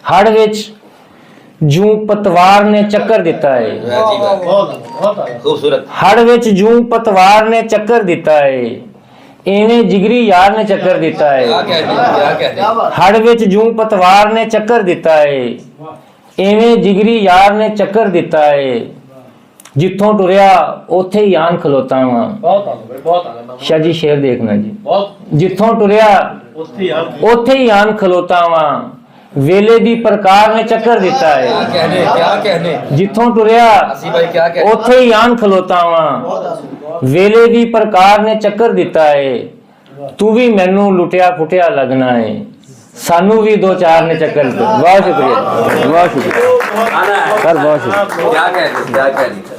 हड़ विच जूं पतवार ने चक्कर दिता है। खूबसूरत। हड़ विच जूं पतवार ने चक्कर दिता है, इवें जिगरी यार ने चक्कर दिता है। हड़ विच जूं पतवार ने चक्कर दिता है, इवें जिगरी यार ने चक्कर दिता है। जिथों टुरिया उथे ही आन खलोता वा। शाह जी शेर देखना जी। जिथों टुरिया उथे ही आन खलोता वा, वेले दी प्रकार ने चक्कर दिता है। क्या कहने जिथों टुरिया उथे ही आन खलोता वा, वेले दी प्रकार ने चक्कर दिता है। तू भी मैनू लुटिया फुटिया लगना है, सानू भी दो चार ने चक्कर दिता। बहुत शुक्रिया, बहुत शुक्रिया सर, बहुत शुक्रिया। क्या कहने